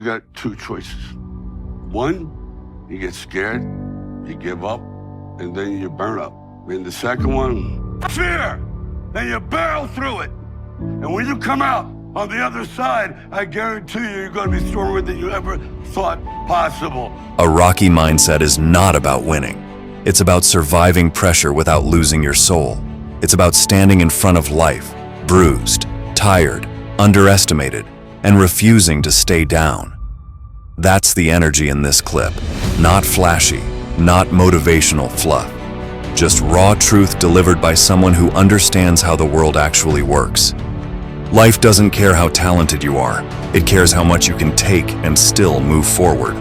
You got two choices. One, you get scared, you give up, and then you burn up. And the second one, fear, and you barrel through it. And when you come out on the other side, I guarantee you're going to be stronger than you ever thought possible. A Rocky mindset is not about winning. It's about surviving pressure without losing your soul. It's about standing in front of life, bruised, tired, underestimated, and refusing to stay down. That's the energy in this clip. Not flashy, not motivational fluff. Just raw truth delivered by someone who understands how the world actually works. Life doesn't care how talented you are. It cares how much you can take and still move forward.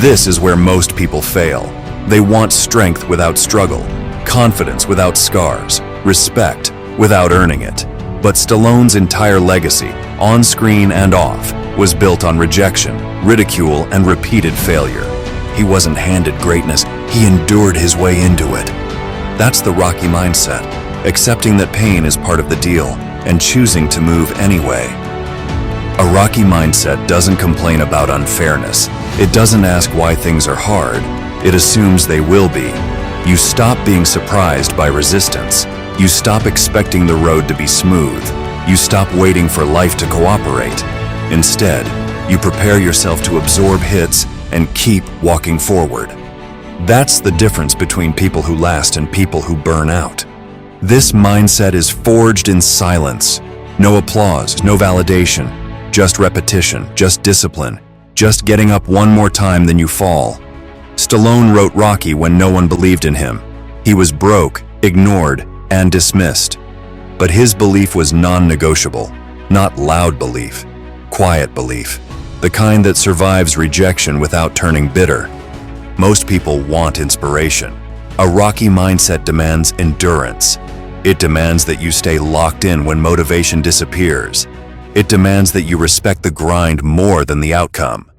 This is where most people fail. They want strength without struggle, confidence without scars, respect without earning it. But Stallone's entire legacy, on screen and off, was built on rejection, ridicule, and repeated failure. He wasn't handed greatness, he endured his way into it. That's the Rocky mindset, accepting that pain is part of the deal and choosing to move anyway. A Rocky mindset doesn't complain about unfairness. It doesn't ask why things are hard. It assumes they will be. You stop being surprised by resistance. You stop expecting the road to be smooth. You stop waiting for life to cooperate. Instead, you prepare yourself to absorb hits and keep walking forward. That's the difference between people who last and people who burn out. This mindset is forged in silence. No applause, no validation, just repetition, just discipline, just getting up one more time than you fall. Stallone wrote Rocky when no one believed in him. He was broke, ignored, and dismissed. But his belief was non-negotiable, not loud belief, quiet belief, the kind that survives rejection without turning bitter. Most people want inspiration. A Rocky mindset demands endurance. It demands that you stay locked in when motivation disappears. It demands that you respect the grind more than the outcome.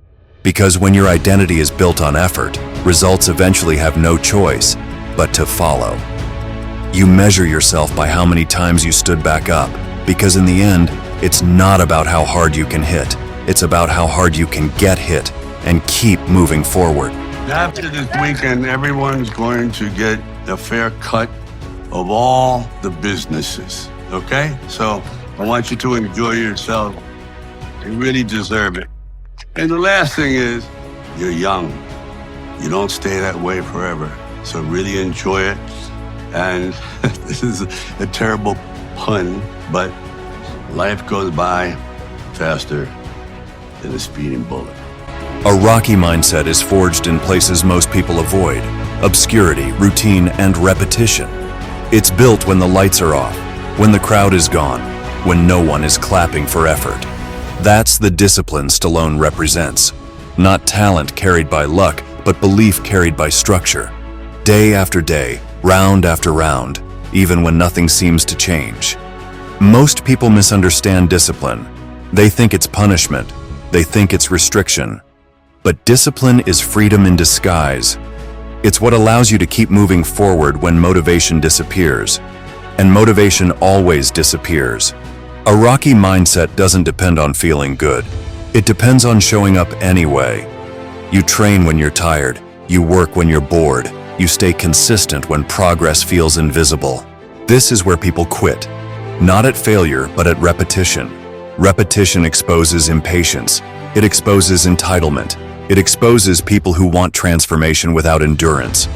Because when your identity is built on effort, results eventually have no choice but to follow. You measure yourself by how many times you stood back up, because in the end, it's not about how hard you can hit. It's about how hard you can get hit and keep moving forward. After this weekend, everyone's going to get a fair cut of all the businesses, okay? So I want you to enjoy yourself. You really deserve it. And the last thing is, you're young. You don't stay that way forever. So really enjoy it. And this is a terrible pun, but life goes by faster than a speeding bullet. A Rocky mindset is forged in places most people avoid: obscurity, routine, and repetition. It's built when the lights are off, when the crowd is gone, when no one is clapping for effort. That's the discipline Stallone represents. Not talent carried by luck, but belief carried by structure. Day after day, round after round, even when nothing seems to change. Most people misunderstand discipline. They think it's punishment. They think it's restriction. But discipline is freedom in disguise. It's what allows you to keep moving forward when motivation disappears. And motivation always disappears. A Rocky mindset doesn't depend on feeling good. It depends on showing up anyway. You train when you're tired. You work when you're bored. You stay consistent when progress feels invisible. This is where people quit. Not at failure, but at repetition. Repetition exposes impatience. It exposes entitlement. It exposes people who want transformation without endurance.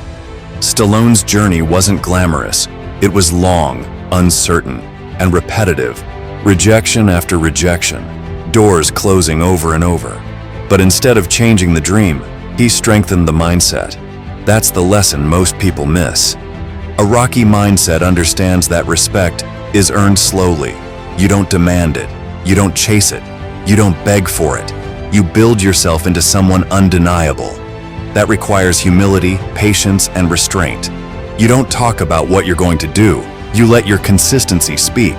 Stallone's journey wasn't glamorous. It was long, uncertain, and repetitive. Rejection after rejection. Doors closing over and over. But instead of changing the dream, he strengthened the mindset. That's the lesson most people miss. A Rocky mindset understands that respect is earned slowly. You don't demand it. You don't chase it. You don't beg for it. You build yourself into someone undeniable. That requires humility, patience, and restraint. You don't talk about what you're going to do. You let your consistency speak.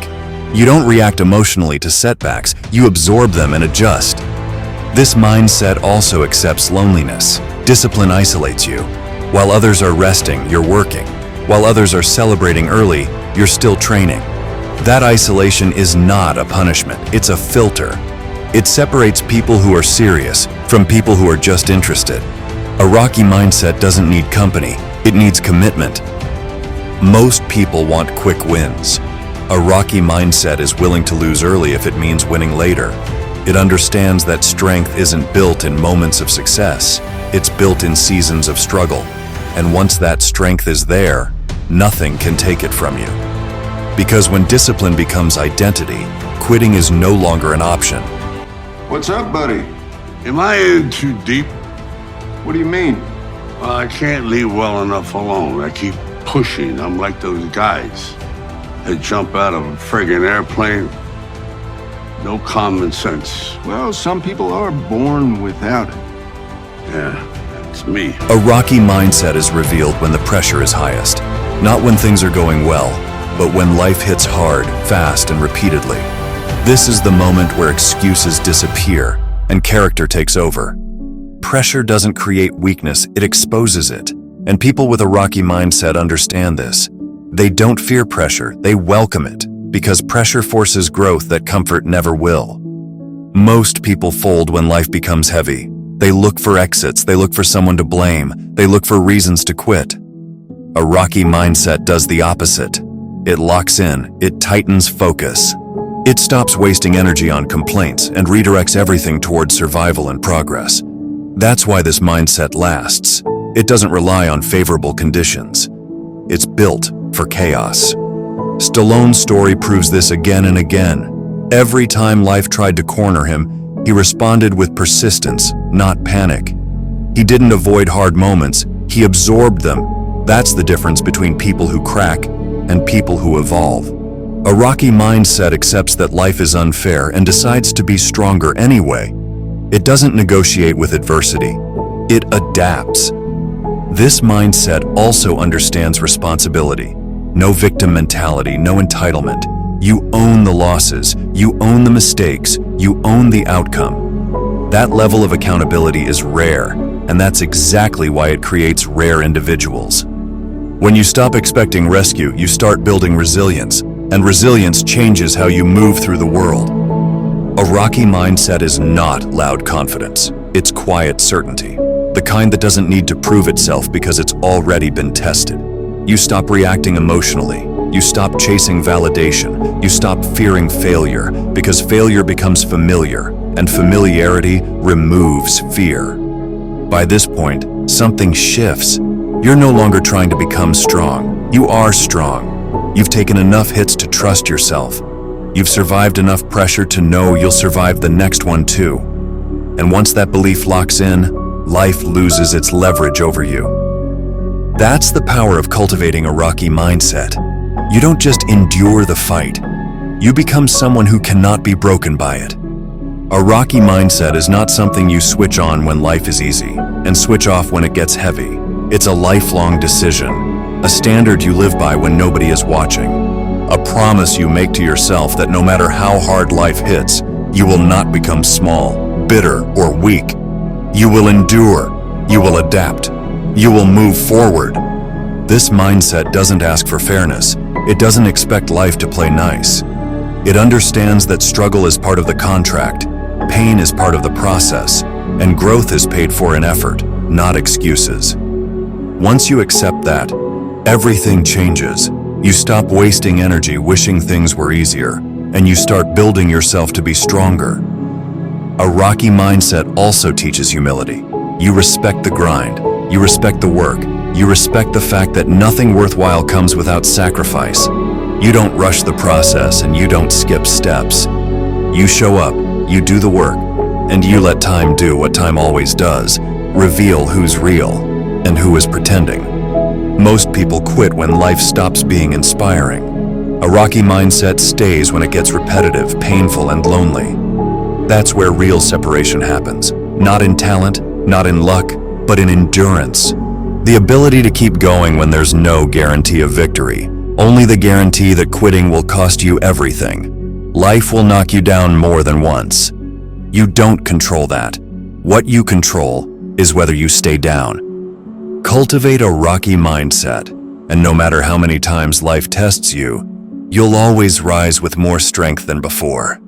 You don't react emotionally to setbacks. You absorb them and adjust. This mindset also accepts loneliness. Discipline isolates you. While others are resting, you're working. While others are celebrating early, you're still training. That isolation is not a punishment, it's a filter. It separates people who are serious from people who are just interested. A rocky mindset doesn't need company, it needs commitment. Most people want quick wins. A rocky mindset is willing to lose early if it means winning later. It understands that strength isn't built in moments of success, it's built in seasons of struggle. And once that strength is there, nothing can take it from you. Because when discipline becomes identity, quitting is no longer an option. What's up, buddy? Am I in too deep? What do you mean? Well, I can't leave well enough alone. I keep pushing. I'm like those guys that jump out of a friggin' airplane. No common sense. Well, some people are born without it. Yeah, that's me. A rocky mindset is revealed when the pressure is highest, not when things are going well, but when life hits hard, fast, and repeatedly. This is the moment where excuses disappear and character takes over. Pressure doesn't create weakness, it exposes it. And people with a rocky mindset understand this. They don't fear pressure, they welcome it, because pressure forces growth that comfort never will. Most people fold when life becomes heavy. They look for exits, they look for someone to blame, they look for reasons to quit. A rocky mindset does the opposite. It locks in, it tightens focus. It stops wasting energy on complaints and redirects everything towards survival and progress. That's why this mindset lasts. It doesn't rely on favorable conditions. It's built for chaos. Stallone's story proves this again and again. Every time life tried to corner him, he responded with persistence, not panic. He didn't avoid hard moments, he absorbed them. That's the difference between people who crack and people who evolve. A rocky mindset accepts that life is unfair and decides to be stronger anyway. It doesn't negotiate with adversity. It adapts. This mindset also understands responsibility. No victim mentality, no entitlement. You own the losses, you own the mistakes, you own the outcome. That level of accountability is rare, and that's exactly why it creates rare individuals. When you stop expecting rescue, you start building resilience, and resilience changes how you move through the world. A rocky mindset is not loud confidence. It's quiet certainty. The kind that doesn't need to prove itself because it's already been tested. You stop reacting emotionally. You stop chasing validation. You stop fearing failure because failure becomes familiar, and familiarity removes fear. By this point, something shifts. You're no longer trying to become strong. You are strong. You've taken enough hits to trust yourself. You've survived enough pressure to know you'll survive the next one too. And once that belief locks in, life loses its leverage over you. That's the power of cultivating a rocky mindset. You don't just endure the fight. You become someone who cannot be broken by it. A rocky mindset is not something you switch on when life is easy and switch off when it gets heavy. It's a lifelong decision, a standard you live by when nobody is watching. A promise you make to yourself that no matter how hard life hits, you will not become small, bitter, or weak. You will endure, you will adapt, you will move forward. This mindset doesn't ask for fairness. It doesn't expect life to play nice. It understands that struggle is part of the contract, pain is part of the process, and growth is paid for in effort, not excuses. Once you accept that, everything changes. You stop wasting energy wishing things were easier, and you start building yourself to be stronger. A rocky mindset also teaches humility. You respect the grind, you respect the work, you respect the fact that nothing worthwhile comes without sacrifice. You don't rush the process and you don't skip steps. You show up, you do the work, and you let time do what time always does, reveal who's real and who is pretending. Most people quit when life stops being inspiring. A rocky mindset stays when it gets repetitive, painful, and lonely. That's where real separation happens. Not in talent, not in luck, but in endurance. The ability to keep going when there's no guarantee of victory. Only the guarantee that quitting will cost you everything. Life will knock you down more than once. You don't control that. What you control is whether you stay down. Cultivate a rocky mindset, and no matter how many times life tests you, you'll always rise with more strength than before.